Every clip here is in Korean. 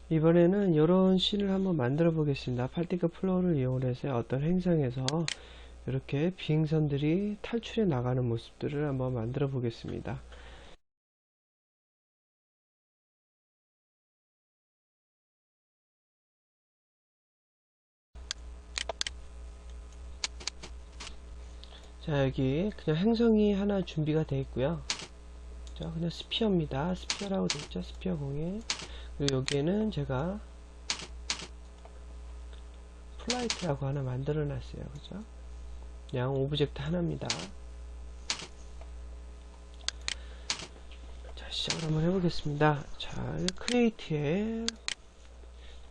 이번에는 이런 씬을 한번 만들어 보겠습니다. 파티클 플로우를 이용해서 어떤 행성에서 이렇게 비행선들이 탈출해 나가는 모습들을 한번 만들어 보겠습니다. 자, 여기 그냥 행성이 하나 준비가 되어 있고요. 자, 그냥 스피어입니다. 스피어라고 되어 있죠. 스피어 공에. 그리고 여기에는 제가 플라이트라고 하나 만들어 놨어요. 그죠? 그냥 오브젝트 하나입니다. 자, 시작을 한번 해보겠습니다. 자, 크리에이트에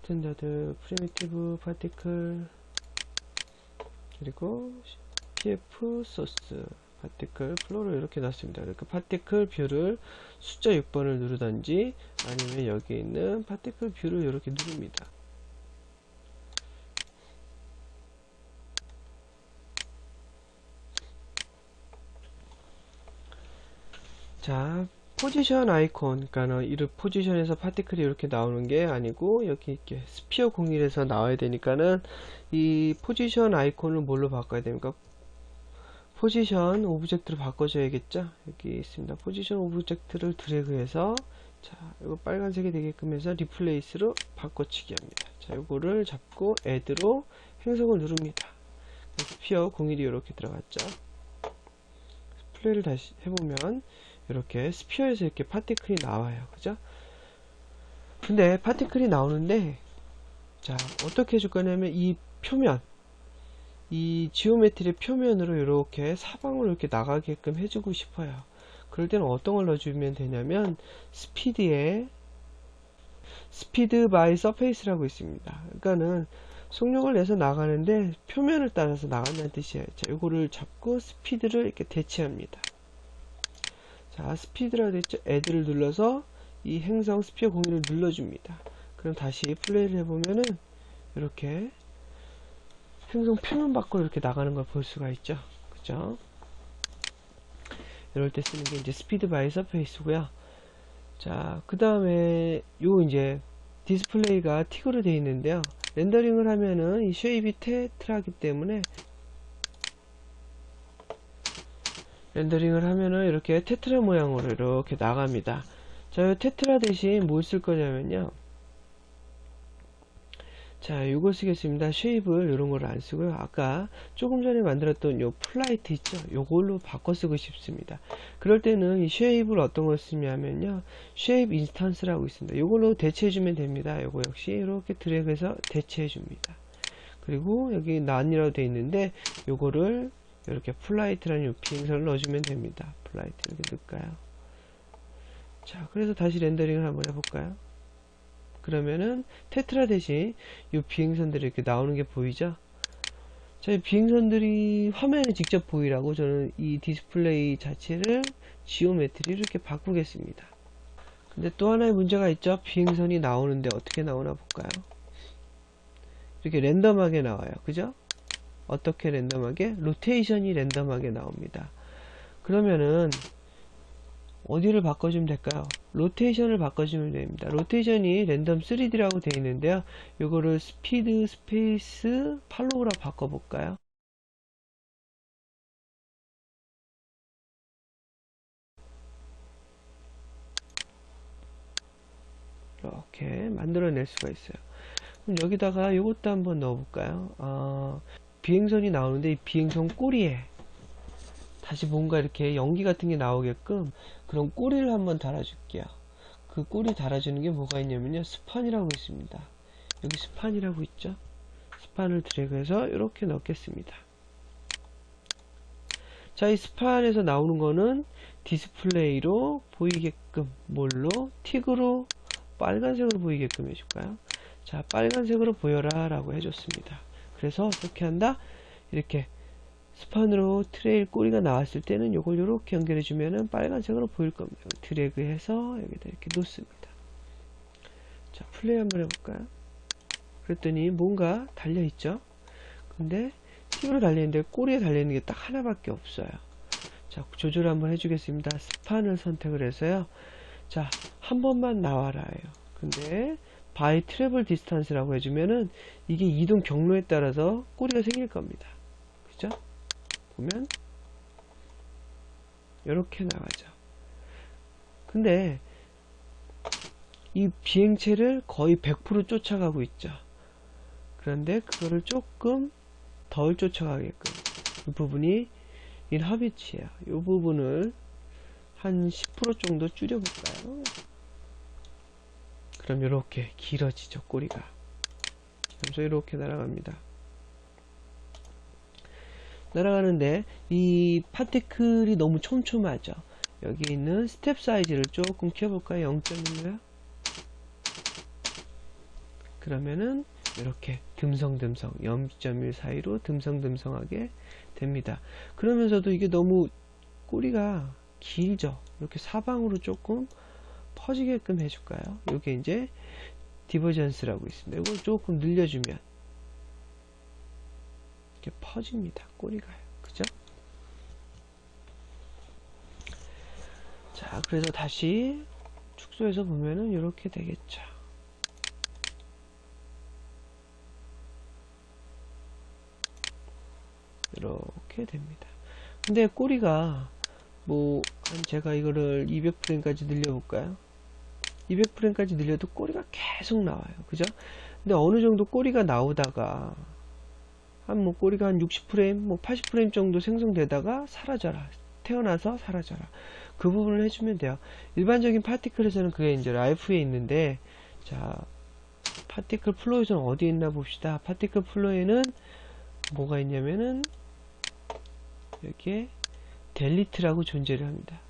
스탠다드 프리미티브 파티클 그리고 pf 소스 파티클 플로우를 이렇게 놨습니다. 이렇게 파티클 뷰를 숫자 6번을 누르던지 아니면 여기 있는 파티클 뷰를 이렇게 누릅니다. 자, 포지션 아이콘, 그러니까 이 포지션에서 파티클이 이렇게 나오는 게 아니고 여기 이렇게 스피어 01에서 나와야 되니까는 이 포지션 아이콘을 뭘로 바꿔야 됩니까? 포지션 오브젝트로 바꿔줘야겠죠. 여기 있습니다. 포지션 오브젝트를 드래그해서 자, 이거 빨간색이 되게끔 해서 리플레이스로 바꿔치기 합니다. 자, 이거를 잡고 애드로 행성을 누릅니다. 스피어 01이 이렇게 들어갔죠. 플레이를 다시 해보면 이렇게 스피어에서 이렇게 파티클이 나와요. 그죠? 근데 파티클이 나오는데 자, 어떻게 해줄 거냐면 이 표면, 이 지오메트리 표면으로 이렇게 사방으로 이렇게 나가게끔 해주고 싶어요. 그럴 때는 어떤 걸 넣어주면 되냐면 스피드에 스피드 바이 서페이스라고 있습니다. 그러니까는 속력을 내서 나가는데 표면을 따라서 나간다는 뜻이에요. 자, 이거를 잡고 스피드를 이렇게 대체합니다. 자, 스피드라고 됐죠? 애드를 눌러서 이 행성 스피어 공유를 눌러줍니다. 그럼 다시 플레이를 해보면은 이렇게 행성 표면 밖으로 이렇게 나가는 걸 볼 수가 있죠. 그죠? 이럴 때 쓰는 게 이제 스피드 바이 서페이스고요. 자, 그 다음에 요 이제 디스플레이가 틱으로 되어 있는데요. 렌더링을 하면은 이 쉐입이 테트라기 때문에 렌더링을 하면은 이렇게 테트라 모양으로 이렇게 나갑니다. 자, 이 테트라 대신 뭘 쓸 거냐면요. 자, 요거 쓰겠습니다. 쉐입을 이런 걸 안 쓰고요. 아까 조금 전에 만들었던 요 플라이트 있죠? 요걸로 바꿔 쓰고 싶습니다. 그럴 때는 이 쉐입을 어떤 걸 쓰냐면요. 쉐입 인스턴스라고 있습니다. 요걸로 대체해 주면 됩니다. 요거 역시 이렇게 드래그해서 대체해 줍니다. 그리고 여기 난이라고 되어 있는데 요거를 이렇게 플라이트라는 요 비행선을 넣어주면 됩니다. 플라이트 이렇게 넣을까요? 자, 그래서 다시 렌더링을 한번 해볼까요? 그러면은 테트라 대신 이 비행선들이 이렇게 나오는 게 보이죠? 자, 이 비행선들이 화면에 직접 보이라고 저는 이 디스플레이 자체를 지오메트리를 이렇게 바꾸겠습니다. 근데 또 하나의 문제가 있죠? 비행선이 나오는데 어떻게 나오나 볼까요? 이렇게 랜덤하게 나와요. 그죠? 어떻게 랜덤하게? 로테이션이 랜덤하게 나옵니다. 그러면은 어디를 바꿔주면 될까요? 로테이션을 바꿔주면 됩니다. 로테이션이 랜덤 3D라고 되어 있는데요. 요거를 스피드 스페이스 팔로우로 바꿔볼까요? 이렇게 만들어낼 수가 있어요. 그럼 여기다가 요것도 한번 넣어볼까요? 비행선이 나오는데 이 비행선 꼬리에 다시 뭔가 이렇게 연기 같은 게 나오게끔 그런 꼬리를 한번 달아줄게요. 그 꼬리 달아주는 게 뭐가 있냐면요. 스판이라고 있습니다. 여기 스판이라고 있죠. 스판을 드래그해서 이렇게 넣겠습니다. 자, 이 스판에서 나오는 거는 디스플레이로 보이게끔 뭘로? 틱으로 빨간색으로 보이게끔 해줄까요? 자, 빨간색으로 보여라 라고 해줬습니다. 그래서 어떻게 한다? 이렇게 스판으로 트레일 꼬리가 나왔을 때는 이걸 이렇게 연결해주면은 빨간색으로 보일 겁니다. 드래그해서 여기다 이렇게 놓습니다. 자, 플레이 한번 해볼까요? 그랬더니 뭔가 달려있죠? 근데 팁으로 달리는데 꼬리에 달려있는 게 딱 하나밖에 없어요. 자, 조절 한번 해주겠습니다. 스판을 선택을 해서요. 자, 한 번만 나와라예요. 근데 by travel distance라고 해주면은 이게 이동 경로에 따라서 꼬리가 생길 겁니다. 그죠? 보면 이렇게 나가죠. 근데 이 비행체를 거의 100% 쫓아가고 있죠. 그런데 그거를 조금 덜 쫓아가게끔 이 부분이 인허비치예요. 이 부분을 한 10% 정도 줄여볼까요? 그럼 이렇게 길어지죠, 꼬리가. 그래서 이렇게 날아갑니다. 날아가는데 이 파티클이 너무 촘촘하죠. 여기 있는 스텝 사이즈를 조금 키워볼까요? 0.1로요? 그러면은 이렇게 듬성듬성 0.1 사이로 듬성듬성하게 됩니다. 그러면서도 이게 너무 꼬리가 길죠. 이렇게 사방으로 조금 퍼지게끔 해줄까요? 이게 이제 디버전스라고 있습니다. 이걸 조금 늘려주면 이렇게 퍼집니다. 꼬리가요. 그죠? 자, 그래서 다시 축소해서 보면은 이렇게 되겠죠. 이렇게 됩니다. 근데 꼬리가 뭐 제가 이거를 200프레임까지 늘려볼까요? 200프레임까지 늘려도 꼬리가 계속 나와요. 그죠? 근데 어느 정도 꼬리가 나오다가 뭐 꼬리가 한 60프레임, 뭐 80프레임 정도 생성되다가 사라져라. 태어나서 사라져라. 그 부분을 해주면 돼요. 일반적인 파티클에서는 그게 이제 라이프에 있는데, 자, 파티클 플로에서는 어디에 있나 봅시다. 파티클 플로에는 뭐가 있냐면은 여기에 델리트라고 존재를 합니다.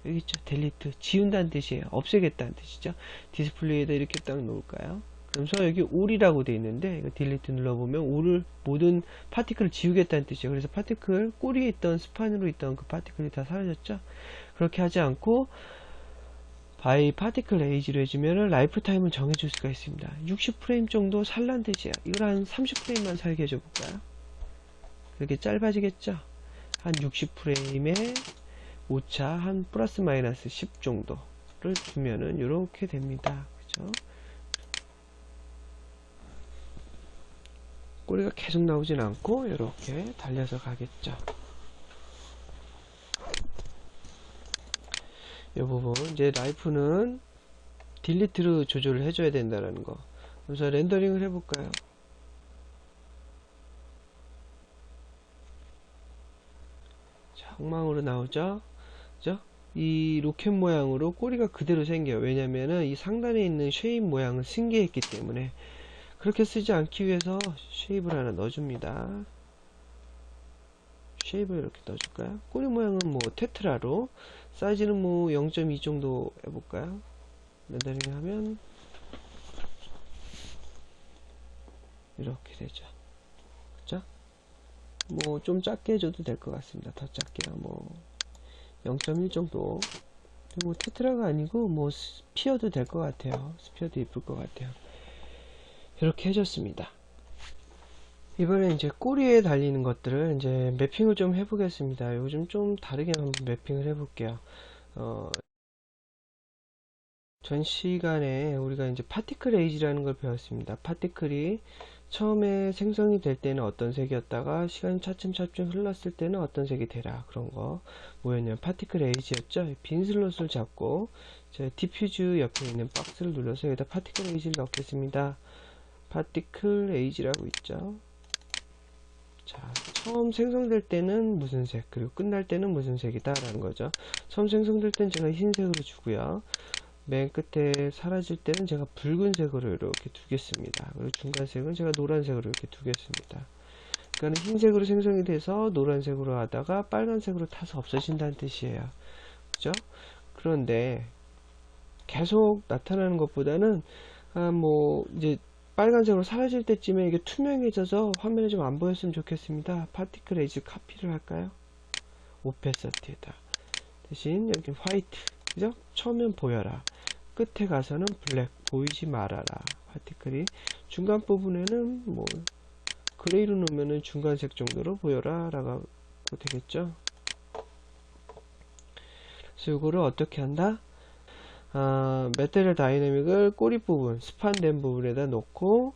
여기 있죠. 델리트. 지운다는 뜻이에요. 없애겠다는 뜻이죠. 디스플레이에다 이렇게 딱 놓을까요? 그래서 여기 올이라고 되어 있는데 이거 딜리트 눌러보면 올을 모든 파티클을 지우겠다는 뜻이에요. 그래서 파티클 꼬리에 있던 스판으로 있던 그 파티클이 다 사라졌죠. 그렇게 하지 않고 by particle age로 해주면 라이프 타임을 정해줄 수가 있습니다. 60프레임 정도 살란 뜻이에요. 이걸 한 30프레임만 살게 해줘 볼까요? 이렇게 짧아지겠죠. 한 60프레임에 오차 한 플러스 마이너스 10 정도를 주면은 이렇게 됩니다. 그죠? 꼬리가 계속 나오진 않고 이렇게 달려서 가겠죠. 이 부분 이제 라이프는 딜리트로 조절을 해줘야 된다는 거. 그래서 렌더링을 해볼까요? 자, 엉망으로 나오죠. 그죠? 이 로켓 모양으로 꼬리가 그대로 생겨요. 왜냐면은 이 상단에 있는 쉐입 모양을 승계했기 때문에. 그렇게 쓰지 않기 위해서 쉐입을 하나 넣어줍니다. 쉐입을 이렇게 넣어줄까요? 꼬리 모양은 뭐 테트라로, 사이즈는 뭐 0.2 정도 해볼까요? 렌더링 하면 이렇게 되죠. 그죠? 뭐 좀 작게 해줘도 될 것 같습니다. 더 작게요. 뭐 0.1 정도. 뭐 테트라가 아니고 뭐 스피어도 될 것 같아요. 스피어도 이쁠 것 같아요. 이렇게 해줬습니다. 이번에 이제 꼬리에 달리는 것들을 이제 매핑을 좀 해보겠습니다. 요즘 좀 다르게 한번 매핑을 해볼게요. 전 시간에 우리가 이제 파티클 에이지라는 걸 배웠습니다. 파티클이 처음에 생성이 될 때는 어떤 색이었다가 시간이 차츰차츰 흘렀을 때는 어떤 색이 되라. 그런 거 뭐였냐면 파티클 에이지였죠. 빈 슬롯을 잡고 제 디퓨즈 옆에 있는 박스를 눌러서 여기다 파티클 에이지를 넣겠습니다. 파티클 에이지라고 있죠. 자, 처음 생성될 때는 무슨 색, 그리고 끝날 때는 무슨 색이다 라는 거죠. 처음 생성될 때는 제가 흰색으로 주고요. 맨 끝에 사라질 때는 제가 붉은색으로 이렇게 두겠습니다. 그리고 중간색은 제가 노란색으로 이렇게 두겠습니다. 그러니까 흰색으로 생성이 돼서 노란색으로 하다가 빨간색으로 타서 없어진다는 뜻이에요. 그죠? 그런데 계속 나타나는 것보다는 뭐 이제 빨간색으로 사라질 때쯤에 이게 투명해져서 화면에 좀 안 보였으면 좋겠습니다. 파티클 에이지 카피를 할까요? 오페서티에다 대신 여기 화이트, 그죠? 처음엔 보여라, 끝에 가서는 블랙, 보이지 말아라. 파티클이 중간 부분에는 뭐 그레이로 놓으면은 중간색 정도로 보여라 라고 되겠죠. 그래서 이거를 어떻게 한다? 메테리얼 다이내믹을 꼬리 부분, 스판된 부분에다 놓고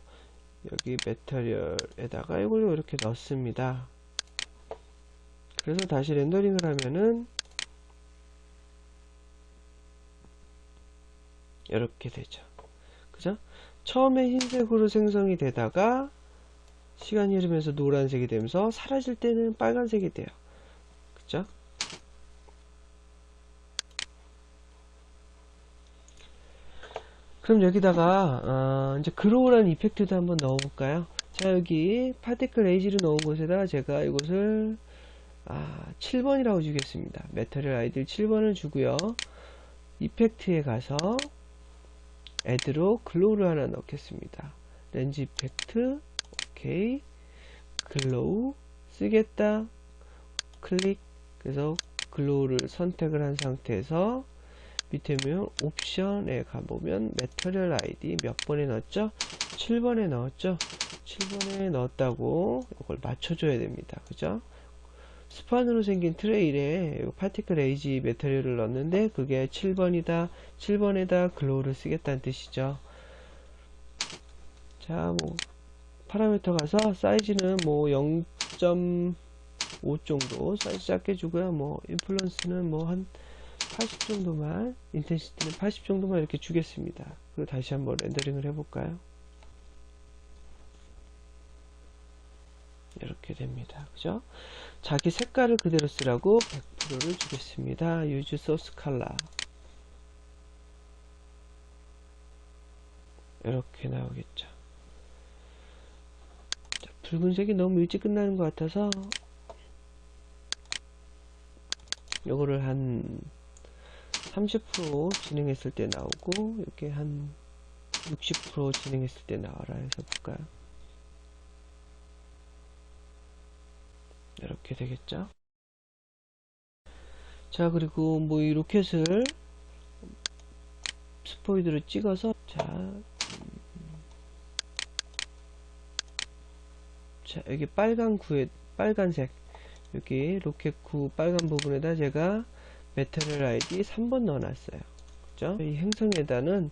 여기 메테리얼에다가 이걸 이렇게 넣습니다. 그래서 다시 렌더링을 하면은 이렇게 되죠. 그죠? 처음에 흰색으로 생성이 되다가 시간이 흐르면서 노란색이 되면서 사라질 때는 빨간색이 돼요. 그죠? 그럼 여기다가 이제 글로우라는 이펙트도 한번 넣어볼까요? 자, 여기 파티클 에이지를 넣은 곳에다가 제가 이것을 7번이라고 주겠습니다. 메터리얼 아이디 7번을 주고요. 이펙트에 가서 애드로 글로우를 하나 넣겠습니다. 렌즈 이펙트, 오케이, 글로우 쓰겠다, 클릭. 그래서 글로우를 선택을 한 상태에서 밑에 보면 옵션에 가보면 메터리얼 아이디 몇 번에 넣었죠? 7번에 넣었죠? 7번에 넣었다고 이걸 맞춰줘야 됩니다. 그죠? 스판으로 생긴 트레일에 파티클 에이지 메터리얼을 넣었는데 그게 7번이다. 7번에다 글로우를 쓰겠다는 뜻이죠. 자, 뭐 파라미터 가서 사이즈는 뭐 0.5 정도 사이즈 작게 주고요. 뭐 인플루언스는 뭐 한 80 정도만, 인텐시티는 80 정도만 이렇게 주겠습니다. 그리고 다시 한번 렌더링을 해볼까요? 이렇게 됩니다. 그죠? 자기 색깔을 그대로 쓰라고 100%를 주겠습니다. Use source color. 이렇게 나오겠죠. 자, 붉은색이 너무 일찍 끝나는 것 같아서 요거를 한 30% 진행했을 때 나오고 이렇게 한 60% 진행했을 때 나와라 해서 볼까요? 이렇게 되겠죠. 자, 그리고 뭐 이 로켓을 스포이드로 찍어서 자, 여기 빨간 구에 빨간색 여기 로켓 구 빨간 부분에다 제가 메테리얼 아이디 3번 넣어놨어요. 그죠? 이 행성에다는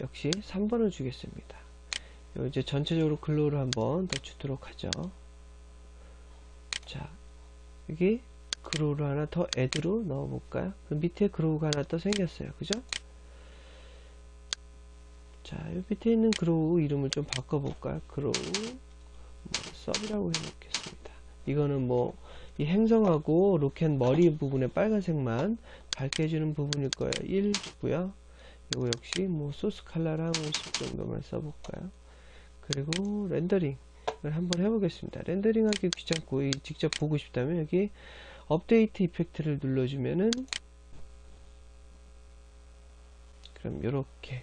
역시 3번을 주겠습니다. 이제 전체적으로 글로우를 한번 더 주도록 하죠. 자, 여기 글로우를 하나 더 애드로 넣어볼까요? 그럼 밑에 글로우가 하나 더 생겼어요. 그죠? 자, 이 밑에 있는 글로우 이름을 좀 바꿔볼까요? 글로우 서브라고 해놓겠습니다. 이거는 뭐 이 행성하고 로켓 머리 부분에 빨간색만 밝게 해주는 부분일 거예요. 1 주고요. 이거 역시 뭐 소스 컬러랑 50 정도만 써볼까요? 그리고 렌더링을 한번 해보겠습니다. 렌더링 하기 귀찮고 직접 보고 싶다면 여기 업데이트 이펙트를 눌러주면은 그럼 이렇게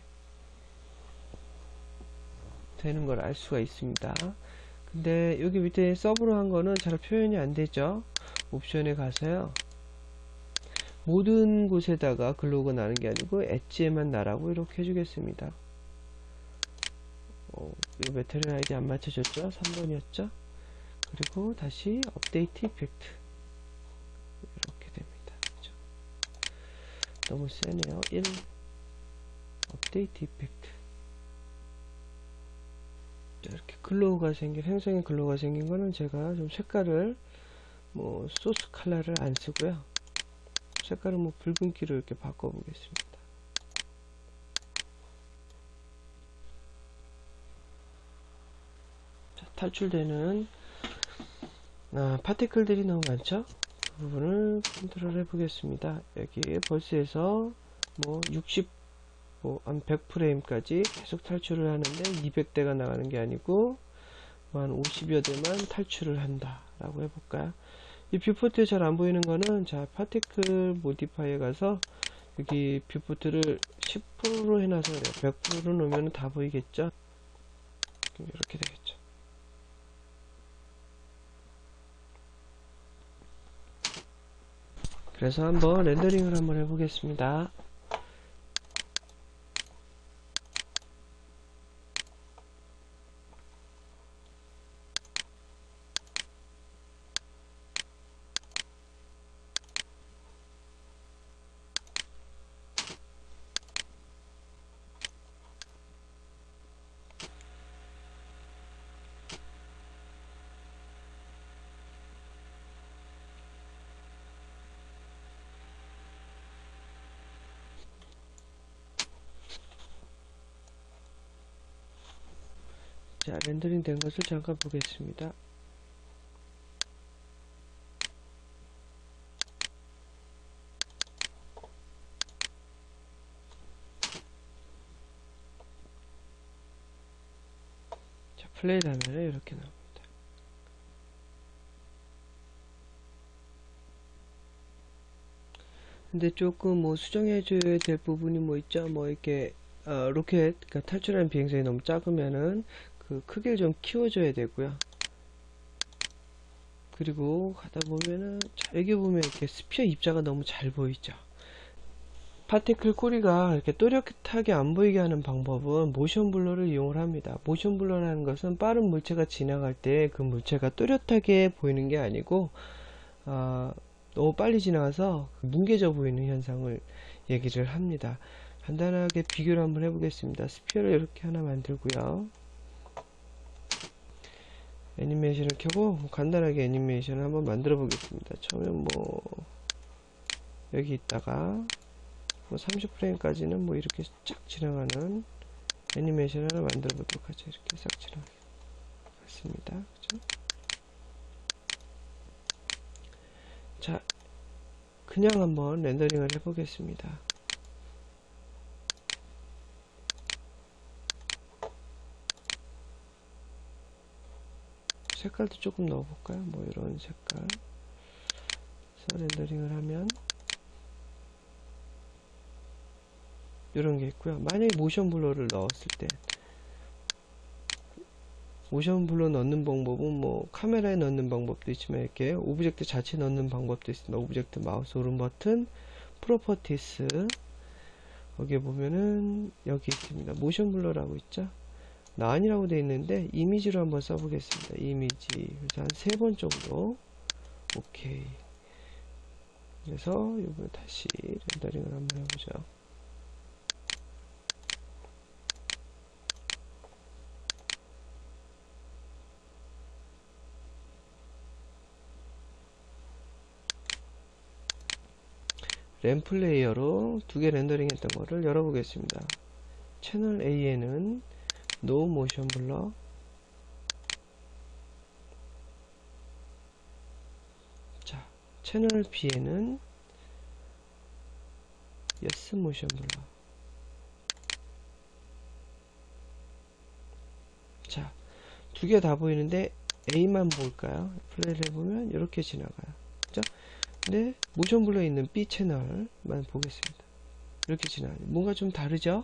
되는 걸 알 수가 있습니다. 근데 여기 밑에 서브로 한 거는 잘 표현이 안 되죠. 옵션에 가서요. 모든 곳에다가 글로우가 나는 게 아니고 엣지에만 나라고 이렇게 해주겠습니다. 이 메테리얼 아이디 안 맞춰졌죠? 3번이었죠? 그리고 다시 업데이트 이펙트 이렇게 됩니다. 그죠? 너무 세네요. 1 업데이트 이펙트 이렇게 글로우가 생긴 행성에 글로우가 생긴 거는 제가 좀 색깔을 뭐 소스 컬러를 안 쓰고요. 색깔은 뭐 붉은기로 이렇게 바꿔 보겠습니다. 자, 탈출되는 파티클들이 너무 많죠? 그 부분을 컨트롤 해 보겠습니다. 여기 벌스에서 뭐 60, 뭐 한 100프레임까지 계속 탈출을 하는데 200대가 나가는 게 아니고 뭐 한 50여 대만 탈출을 한다 라고 해볼까요? 이 뷰포트에 잘 안 보이는 거는 자 파티클 모디파이에 가서 여기 뷰포트를 10%로 해놔서 그래요. 100%로 놓으면 다 보이겠죠? 이렇게 되겠죠. 그래서 한번 렌더링을 한번 해보겠습니다. 자, 렌더링 된 것을 잠깐 보겠습니다. 자, 플레이를 하면 이렇게 나옵니다. 근데 조금 뭐 수정해줘야 될 부분이 뭐 있죠. 뭐 이렇게 로켓, 그러니까 탈출하는 비행선이 너무 작으면은 그 크기를 좀 키워줘야 되고요. 그리고 가다 보면은, 자, 여기 보면 이렇게 스피어 입자가 너무 잘 보이죠. 파티클 꼬리가 이렇게 또렷하게 안 보이게 하는 방법은 모션 블러를 이용을 합니다. 모션 블러라는 것은 빠른 물체가 지나갈 때 그 물체가 또렷하게 보이는 게 아니고 너무 빨리 지나가서 뭉개져 보이는 현상을 얘기를 합니다. 간단하게 비교를 한번 해보겠습니다. 스피어를 이렇게 하나 만들고요. 애니메이션을 켜고 간단하게 애니메이션을 한번 만들어 보겠습니다. 처음에 뭐 여기 있다가 뭐 30프레임까지는 뭐 이렇게 쫙 지나가는 애니메이션을 하나 만들어 보도록 하죠. 이렇게 싹 지나갔습니다. 그죠? 자, 그냥 한번 렌더링을 해보겠습니다. 색깔도 조금 넣어볼까요? 뭐 이런 색깔. 그래서 렌더링을 하면 이런 게 있고요. 만약에 모션 블러를 넣었을 때 모션 블러 넣는 방법은 뭐 카메라에 넣는 방법도 있지만 이렇게 오브젝트 자체 넣는 방법도 있습니다. 오브젝트 마우스 오른 버튼 프로퍼티스, 여기 보면은 여기 있습니다. 모션 블러라고 있죠. 난이라고 되어 있는데 이미지로 한번 써보겠습니다. 이미지. 그래서 한 3번 정도. 오케이. 그래서 이번에 다시 렌더링을 한번 해보죠. 램프 레이어로 2개 렌더링 했던 거를 열어보겠습니다. 채널 A에는 No Motion Blur, 자, 채널 B에는 Yes Motion Blur. 자, 2개 다 보이는데 A만 볼까요? 플레이를 해보면 이렇게 지나가요. 그죠? 근데 모션 블러에 있는 B 채널만 보겠습니다. 이렇게 지나가요. 뭔가 좀 다르죠?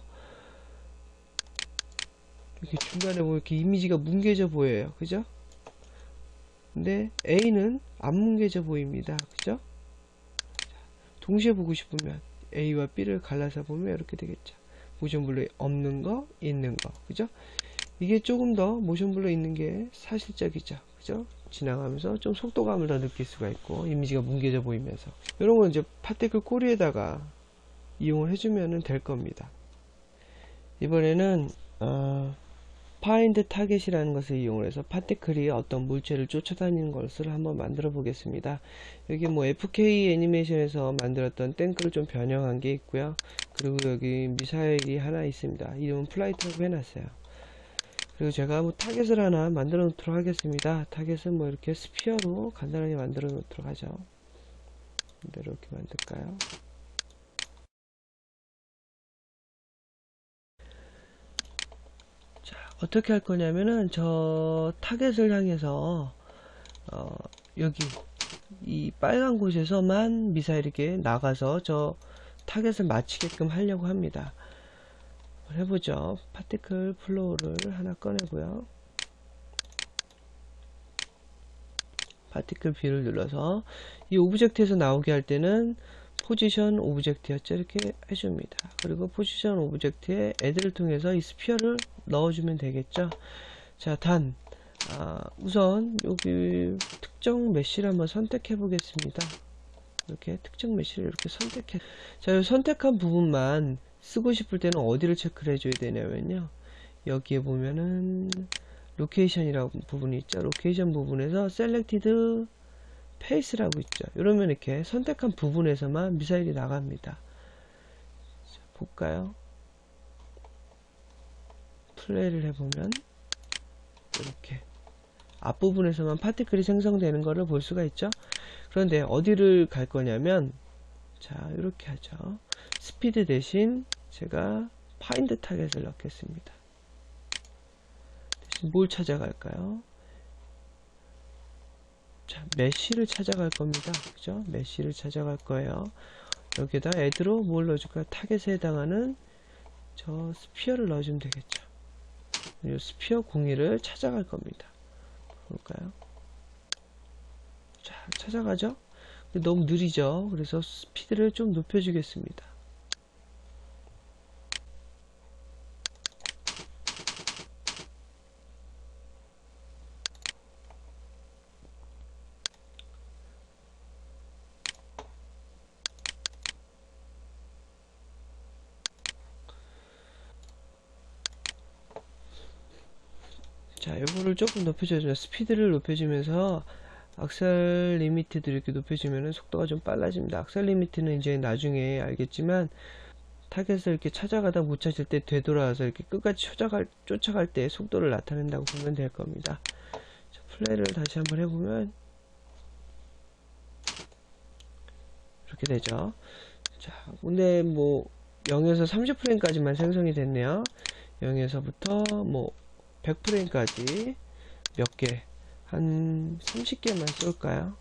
이렇게 중간에 보면 이렇게 이미지가 뭉개져 보여요. 그죠? 근데 A는 안 뭉개져 보입니다. 그죠? 동시에 보고 싶으면 A와 B를 갈라서 보면 이렇게 되겠죠. 모션 블러에 없는 거, 있는 거. 그죠? 이게 조금 더 모션 블러 있는 게 사실적이죠. 그죠? 지나가면서 좀 속도감을 더 느낄 수가 있고 이미지가 뭉개져 보이면서 이런 건 이제 파티클 꼬리에다가 이용을 해주면 될 겁니다. 이번에는 파인드 타겟이라는 것을 이용해서 파티클이 어떤 물체를 쫓아다니는 것을 한번 만들어 보겠습니다. 여기 뭐 FK 애니메이션에서 만들었던 탱크를 좀 변형한 게 있고요. 그리고 여기 미사일이 하나 있습니다. 이름은 플라이트라고 해놨어요. 그리고 제가 뭐 타겟을 하나 만들어 놓도록 하겠습니다. 타겟은 뭐 이렇게 스피어로 간단하게 만들어 놓도록 하죠. 이렇게 만들까요? 자, 어떻게 할 거냐면은 저 타겟을 향해서 여기 이 빨간 곳에서만 미사일이 이렇게 나가서 저 타겟을 맞추게끔 하려고 합니다. 해보죠. 파티클 플로우를 하나 꺼내고요. 파티클 B를 눌러서 이 오브젝트에서 나오게 할 때는 포지션 오브젝트였죠. 이렇게 해줍니다. 그리고 포지션 오브젝트에 애드를 통해서 이 스피어를 넣어주면 되겠죠. 자, 우선 여기 특정 메쉬를 한번 선택해 보겠습니다. 이렇게 특정 메쉬를 이렇게 자, 이 선택한 부분만 쓰고 싶을 때는 어디를 체크를 해줘야 되냐면요. 여기에 보면은 로케이션이라고 부분이 있죠. 로케이션 부분에서 셀렉티드 페이스라고 있죠. 이러면 이렇게 선택한 부분에서만 미사일이 나갑니다. 자, 볼까요? 플레이를 해보면 이렇게 앞부분에서만 파티클이 생성되는 것을 볼 수가 있죠. 그런데 어디를 갈 거냐면, 자, 이렇게 하죠. 스피드 대신 제가 파인드 타겟을 넣겠습니다. 대신 뭘 찾아갈까요? 자, 메쉬를 찾아갈 겁니다. 그죠? 메쉬를 찾아갈 거예요. 여기에다 애드로 뭘 넣어줄까요? 타겟에 해당하는 저 스피어를 넣어주면 되겠죠. 이 스피어 공이를 찾아갈 겁니다. 볼까요? 자, 찾아가죠? 근데 너무 느리죠? 그래서 스피드를 좀 높여주겠습니다. 자, 요거를 조금 높여줘요. 스피드를 높여주면서 악셀 리미트도 이렇게 높여주면 속도가 좀 빨라집니다. 악셀 리미트는 이제 나중에 알겠지만 타겟을 이렇게 찾아가다 못 찾을 때 되돌아와서 이렇게 끝까지 쫓아갈 때 속도를 나타낸다고 보면 될 겁니다. 자, 플레이를 다시 한번 해보면 이렇게 되죠. 자, 근데 뭐 0에서 30프레임까지만 생성이 됐네요. 0에서부터 뭐 100프레임까지 몇 개, 한 30개만 쏠까요?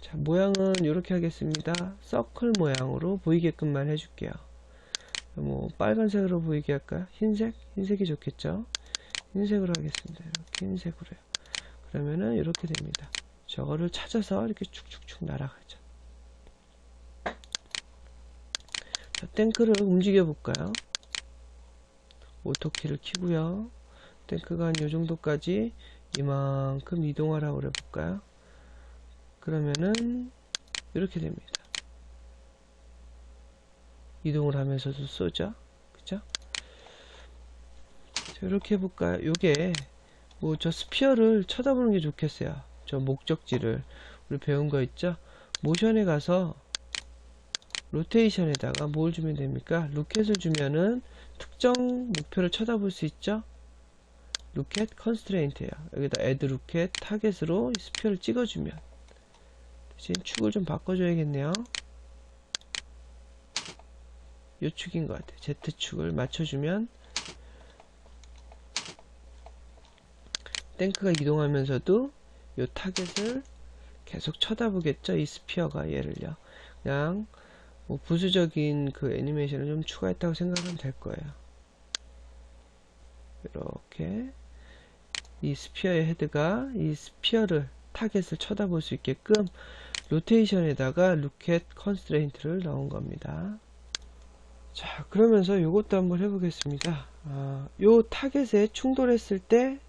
자, 모양은 이렇게 하겠습니다. 서클 모양으로 보이게끔만 해줄게요. 뭐 빨간색으로 보이게 할까요? 흰색? 흰색이 좋겠죠? 흰색으로 하겠습니다. 이렇게 흰색으로요. 그러면은 이렇게 됩니다. 저거를 찾아서 이렇게 축축축 날아가죠. 자, 탱크를 움직여 볼까요? 오토키를 키고요. 탱크가 한 요정도까지 이만큼 이동하라고 그래 볼까요? 그러면은 이렇게 됩니다. 이동을 하면서도 쏘죠. 그죠? 자, 이렇게 해볼까요? 요게 뭐 저 스피어를 쳐다보는 게 좋겠어요. 저 목적지를 우리 배운 거 있죠? 모션에 가서 로테이션에다가 뭘 주면 됩니까? 로켓을 주면은 특정 목표를 쳐다볼 수 있죠? 로켓 컨스트레인트예요. 여기다 add 로켓 타겟으로 스피어를 찍어주면, 대신 축을 좀 바꿔줘야겠네요. 요 축인 것 같아요. Z축을 맞춰주면 탱크가 이동하면서도 요 타겟을 계속 쳐다보겠죠. 이 스피어가 얘를요. 그냥 뭐 부수적인 그 애니메이션을 좀 추가했다고 생각하면 될 거예요. 이렇게 이 스피어의 헤드가 이 스피어를 타겟을 쳐다볼 수 있게끔 로테이션에다가 로켓 컨스트레인트를 넣은 겁니다. 자, 그러면서 요것도 한번 해보겠습니다. 요 타겟에 충돌했을 때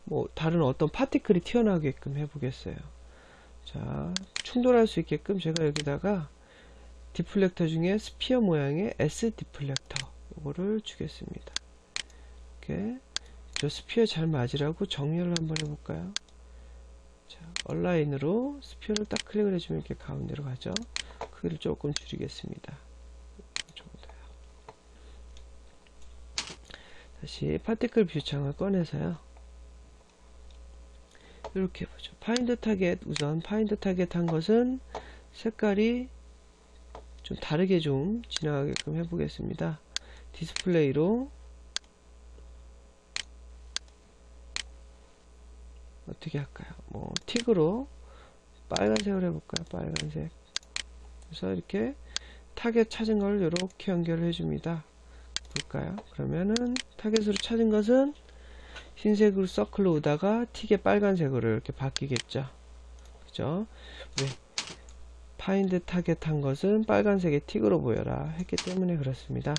뭐 다른 어떤 파티클이 튀어나오게끔 해보겠어요. 자, 충돌할 수 있게끔 제가 여기다가 디플렉터 중에 스피어 모양의 S 디플렉터 요거를 주겠습니다. 이렇게 저 스피어 잘 맞으라고 정렬을 한번 해볼까요? 자, 얼라인으로 스피어를 딱 클릭을 해주면 이렇게 가운데로 가죠. 크기를 조금 줄이겠습니다. 정도요. 다시 파티클 뷰 창을 꺼내서요. 이렇게 보죠. 파인드 타겟, 우선 파인드 타겟 한 것은 색깔이 좀 다르게 좀 지나가게끔 해보겠습니다. 디스플레이로 어떻게 할까요? 뭐 틱으로 빨간색으로 해볼까요? 빨간색. 그래서 이렇게 타겟 찾은 걸 이렇게 연결을 해줍니다. 볼까요? 그러면은 타겟으로 찾은 것은 흰색으로 서클로 오다가 틱의 빨간색으로 이렇게 바뀌겠죠. 그죠? 왜? 파인드 타겟 한 것은 빨간색의 틱으로 보여라 했기 때문에 그렇습니다.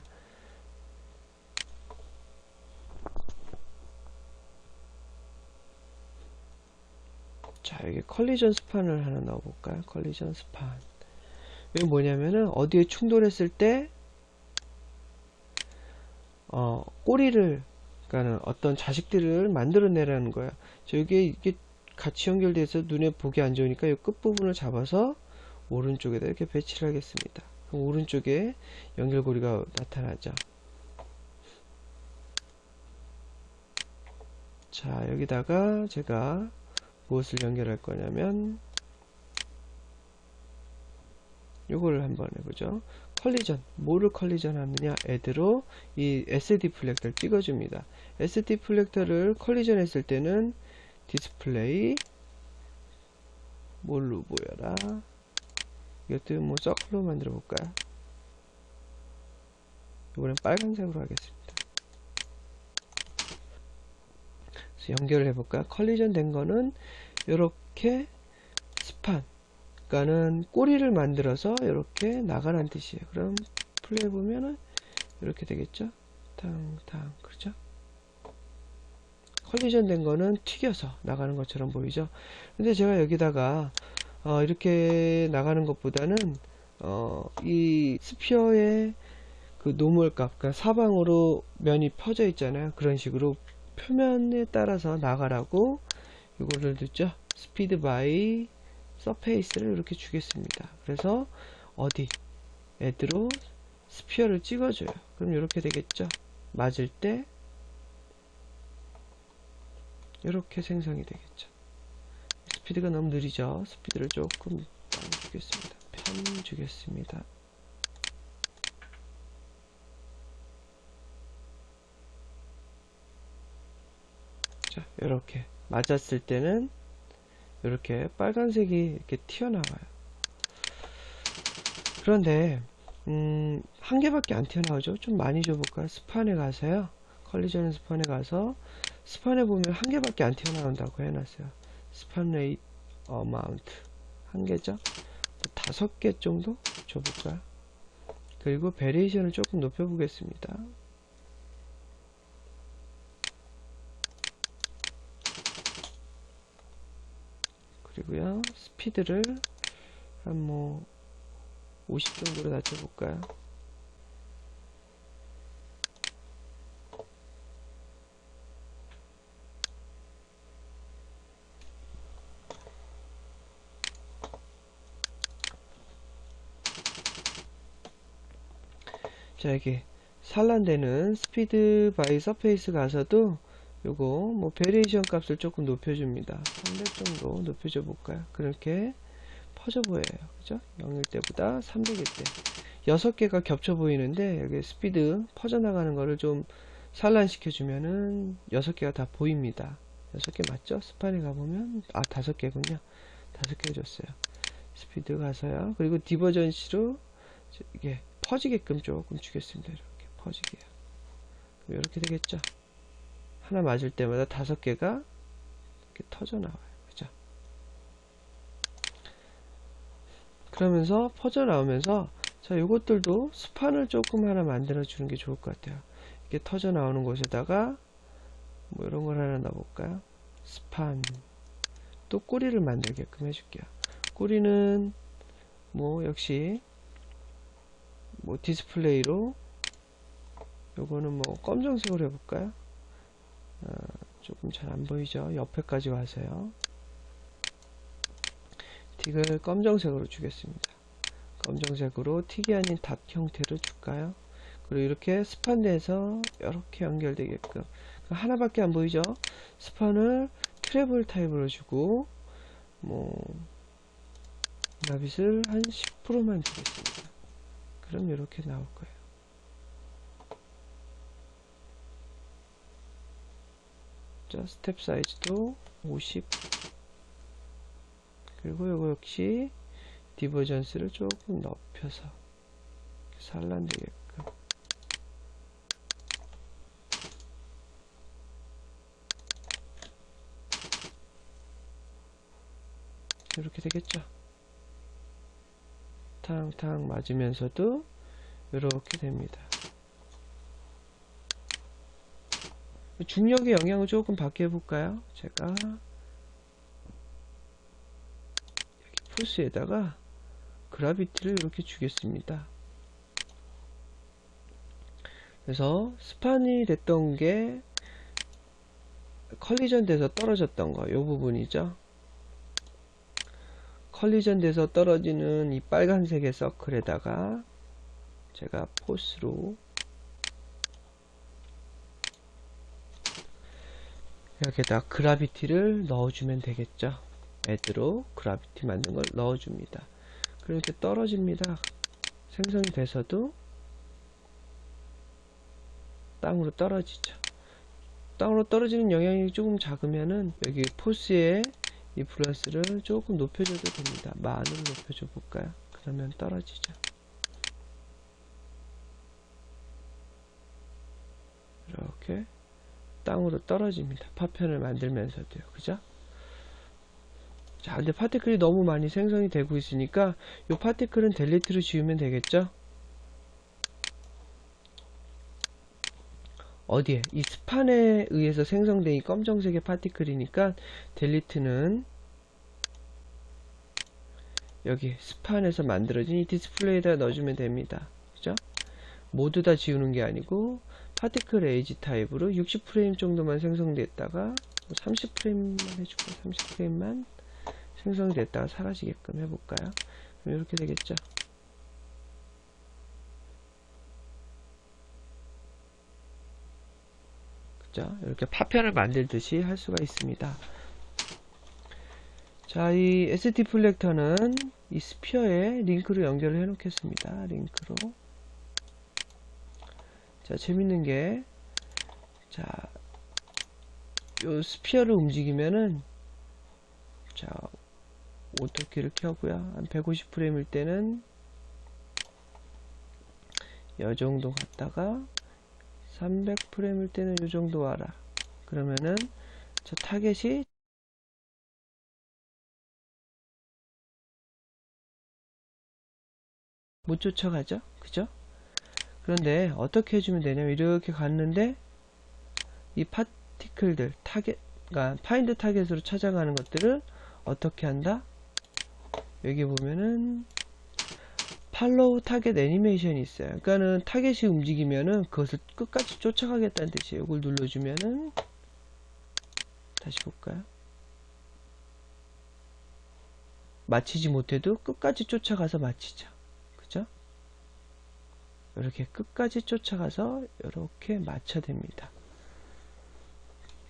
자, 여기 컬리전 스판을 하나 넣어볼까요? 컬리전 스판. 이게 뭐냐면은 어디에 충돌했을 때 꼬리를, 그러니까 어떤 자식들을 만들어내라는 거야. 이게 같이 연결돼서 눈에 보기 안 좋으니까 이 끝부분을 잡아서 오른쪽에다 이렇게 배치를 하겠습니다. 그럼 오른쪽에 연결고리가 나타나죠. 자, 여기다가 제가 무엇을 연결할 거냐면 요거를 한번 해보죠. 컬리전, 뭐를 컬리전 하느냐, 애드로 이 SD 플렉터를 찍어줍니다. SD 플렉터를 컬리전 했을 때는 디스플레이 뭘로 보여라, 이것도 뭐 서클로 만들어 볼까요? 이번엔 빨간색으로 하겠습니다. 그래서 연결을 해볼까요? 컬리전 된 거는 이렇게 스판, 그러니까는 꼬리를 만들어서 이렇게 나가라는 뜻이에요. 그럼 플레이 보면은 이렇게 되겠죠? 탕탕, 그렇죠? 컬리전 된 거는 튀겨서 나가는 것처럼 보이죠? 근데 제가 여기다가 이렇게 나가는 것보다는 이 스피어의 그 노멀 값, 그러니까 사방으로 면이 펴져 있잖아요. 그런 식으로 표면에 따라서 나가라고 이거를 듣죠. 스피드 바이 서페이스를 이렇게 주겠습니다. 그래서 어디 애드로 스피어를 찍어줘요. 그럼 이렇게 되겠죠. 맞을 때 이렇게 생성이 되겠죠. 스피드가 너무 느리죠. 스피드를 조금 주겠습니다. 편 주겠습니다. 자, 이렇게 맞았을 때는 이렇게 빨간색이 이렇게 튀어나와요. 그런데 한 개밖에 안 튀어나오죠. 좀 많이 줘볼까요? 스판에 가서요. 컬리전 스판에 가서 스판에 보면 한 개밖에 안 튀어나온다고 해놨어요. 스판 레이트 어마운트 한 개죠. 5개 정도 줘볼까요? 그리고 베리에이션을 조금 높여보겠습니다. 그리고요, 스피드를 한 뭐 50 정도로 낮춰볼까요? 자, 이게 산란되는 스피드 바이 서페이스 가서도 요거 뭐 베리에이션 값을 조금 높여줍니다. 300 정도 높여줘 볼까요? 그렇게 퍼져 보여요. 그죠? 0일 때보다 300일 때 6개가 겹쳐 보이는데 여기 스피드 퍼져나가는 거를 좀 산란시켜 주면은 6개가 다 보입니다. 6개 맞죠? 스판에 가보면 5개군요. 5개 줬어요. 스피드 가서요. 그리고 디버전시로 이게 퍼지게끔 조금 주겠습니다. 이렇게 퍼지게요. 이렇게 되겠죠? 하나 맞을 때마다 5개가 이렇게 터져 나와요. 그죠? 그러면서 퍼져 나오면서 자, 요것들도 스판을 조금 하나 만들어 주는 게 좋을 것 같아요. 이렇게 터져 나오는 곳에다가 뭐 이런 걸 하나 넣어볼까요? 스판. 또 꼬리를 만들게끔 해줄게요. 꼬리는 뭐 역시 뭐 디스플레이로 요거는 뭐 검정색으로 해볼까요? 조금 잘 안 보이죠? 옆에까지 와서요. 틱을 검정색으로 주겠습니다. 검정색으로 틱이 아닌 닷 형태로 줄까요? 그리고 이렇게 스판에서 이렇게 연결되게끔 하나밖에 안 보이죠? 스판을 트래블 타입으로 주고 뭐 나빗을 한 10%만 주겠습니다. 그럼 이렇게 나올 거예요. 자, 스텝 사이즈도 50. 그리고 이거 역시 디버전스를 조금 높여서 산란되게끔. 이렇게 되겠죠. 탕탕 맞으면서도 이렇게 됩니다. 중력의 영향을 조금 바뀌어 볼까요? 제가 여기 포스에다가 그라비티를 이렇게 주겠습니다. 그래서 스판이 됐던 게 컬리전 돼서 떨어졌던 거, 요 부분이죠. 컬리전 돼서 떨어지는 이 빨간색의 서클에다가 제가 포스로 여기에다 그라비티를 넣어주면 되겠죠. 애드로 그라비티 만든 걸 넣어줍니다. 그럼 이렇게 떨어집니다. 생성이 돼서도 땅으로 떨어지죠. 땅으로 떨어지는 영향이 조금 작으면은 여기 포스에 이 플러스를 조금 높여줘도 됩니다. 만으로 높여줘 볼까요? 그러면 떨어지죠. 이렇게 땅으로 떨어집니다. 파편을 만들면서도요. 그죠? 자, 근데 파티클이 너무 많이 생성이 되고 있으니까 이 파티클은 델리트로 지우면 되겠죠? 어디에? 이 스판에 의해서 생성된 이 검정색의 파티클이니까 델리트는 여기 스판에서 만들어진 이 디스플레이에다 넣어주면 됩니다. 그죠? 모두 다 지우는 게 아니고 파티클 에이지 타입으로 60프레임 정도만 생성됐다가 30프레임만 해줄까요? 30프레임만 생성이 됐다가 사라지게끔 해볼까요? 그럼 이렇게 되겠죠? 그죠? 이렇게 파편을 만들듯이 할 수가 있습니다. 자, 이 SD 플렉터는 이 스피어에 링크로 연결을 해 놓겠습니다. 링크로. 자, 재밌는 게, 자, 요 스피어를 움직이면은, 자, 오토키를 켜고요. 한 150프레임일 때는 요 정도 갔다가 300프레임일 때는 요 정도 와라. 그러면은 저 타겟이 못 쫓아가죠? 그죠? 그런데 어떻게 해주면 되냐면 이렇게 갔는데 이 파티클들 타겟, 그러니까 파인드 타겟으로 찾아가는 것들을 어떻게 한다? 여기 보면은 팔로우 타겟 애니메이션이 있어요. 그러니까는 타겟이 움직이면은 그것을 끝까지 쫓아가겠다는 뜻이에요. 이걸 눌러주면은 다시 볼까요? 마치지 못해도 끝까지 쫓아가서 마치죠. 그죠? 이렇게 끝까지 쫓아가서 이렇게 맞춰됩니다.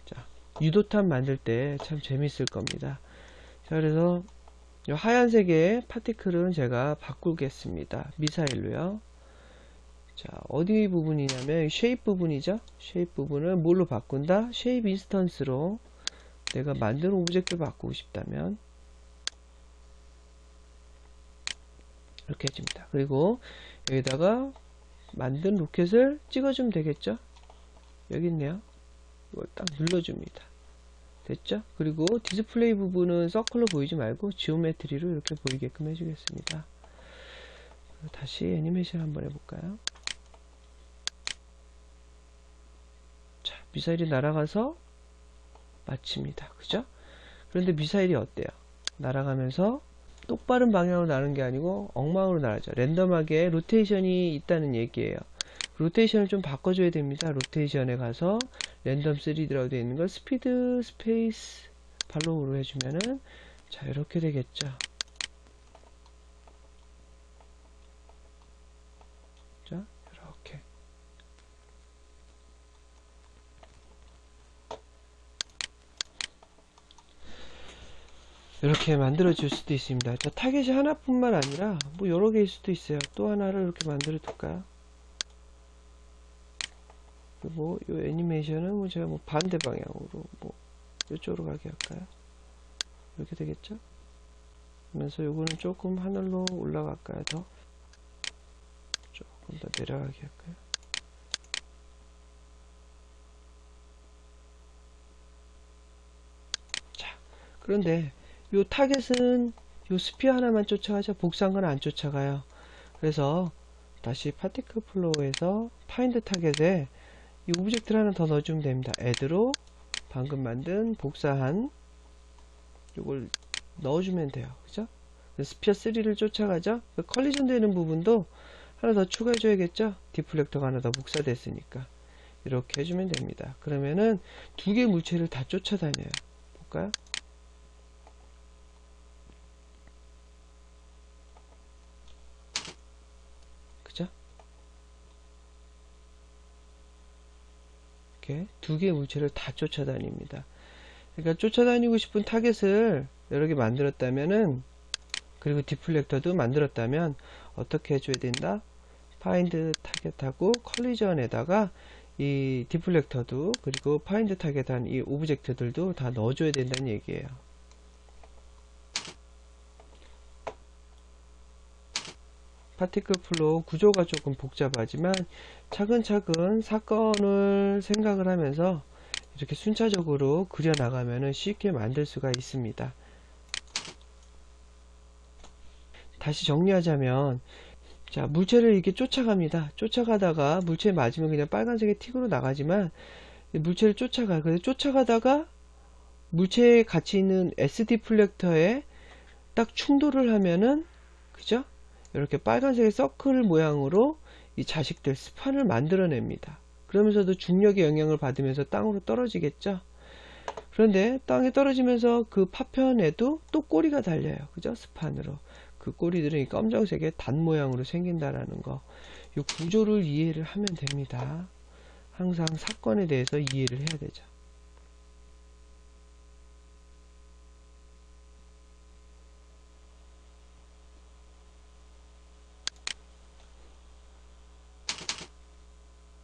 자, 유도탄 만들 때 참 재밌을 겁니다. 자, 그래서 이 하얀색의 파티클은 제가 바꾸겠습니다. 미사일로요. 자, 어디 부분이냐면 쉐입 부분이죠. 쉐입 부분을 뭘로 바꾼다? 쉐입 인스턴스로 내가 만든 오브젝트를 바꾸고 싶다면 이렇게 해줍니다. 그리고 여기다가 만든 로켓을 찍어주면 되겠죠. 여기 있네요. 이걸 딱 눌러줍니다. 됐죠? 그리고 디스플레이 부분은 서클로 보이지 말고 지오메트리로 이렇게 보이게끔 해주겠습니다. 다시 애니메이션 한번 해볼까요? 자, 미사일이 날아가서 마칩니다. 그죠? 그런데 미사일이 어때요? 날아가면서 똑바른 방향으로 나는 게 아니고 엉망으로 날아죠. 랜덤하게 로테이션이 있다는 얘기예요. 로테이션을 좀 바꿔줘야 됩니다. 로테이션에 가서 랜덤 3D라고 되어 있는 걸 스피드 스페이스 발로우로 해주면은 자, 이렇게 되겠죠. 자, 이렇게 이렇게 만들어 줄 수도 있습니다. 자, 타겟이 하나뿐만 아니라 뭐 여러 개일 수도 있어요. 또 하나를 이렇게 만들어 둘까요? 그리고 이 애니메이션은 뭐 제가 뭐 반대 방향으로 뭐 이쪽으로 가게 할까요? 이렇게 되겠죠? 그러면서 요거는 조금 하늘로 올라갈까요? 더 조금 더 내려가게 할까요? 자, 그런데 요 타겟은 요 스피어 하나만 쫓아가죠. 복사한 건 안 쫓아가요. 그래서 다시 파티클 플로우에서 파인드 타겟에 이 오브젝트를 하나 더 넣어주면 됩니다. 애드로 방금 만든 복사한 이걸 넣어주면 돼요. 그죠? 스피어 3를 쫓아가죠? 그 컬리전 되는 부분도 하나 더 추가해 줘야겠죠? 디플렉터가 하나 더 복사됐으니까 이렇게 해주면 됩니다. 그러면은 두 개의 물체를 다 쫓아다녀요. 볼까요? 그죠? 이렇게 두 개의 물체를 다 쫓아다닙니다. 그러니까 쫓아다니고 싶은 타겟을 여러 개 만들었다면은, 그리고 디플렉터도 만들었다면 어떻게 해줘야 된다? 파인드 타겟하고 컬리전에다가 이 디플렉터도 그리고 파인드 타겟한 이 오브젝트들도 다 넣어줘야 된다는 얘기예요. 파티클 플로우 구조가 조금 복잡하지만 차근차근 사건을 생각을 하면서 이렇게 순차적으로 그려나가면 쉽게 만들 수가 있습니다. 다시 정리하자면, 자, 물체를 이렇게 쫓아갑니다. 쫓아가다가 물체에 맞으면 그냥 빨간색의 틱으로 나가지만, 물체를 쫓아가요. 그래서 쫓아가다가 물체에 같이 있는 SD 플렉터에 딱 충돌을 하면은, 그죠? 이렇게 빨간색의 서클 모양으로 이 자식들 스판을 만들어냅니다. 그러면서도 중력의 영향을 받으면서 땅으로 떨어지겠죠? 그런데 땅에 떨어지면서 그 파편에도 또 꼬리가 달려요. 그죠? 스판으로. 그 꼬리들은 검정색의 단 모양으로 생긴다라는 거. 이 구조를 이해를 하면 됩니다. 항상 사건에 대해서 이해를 해야 되죠.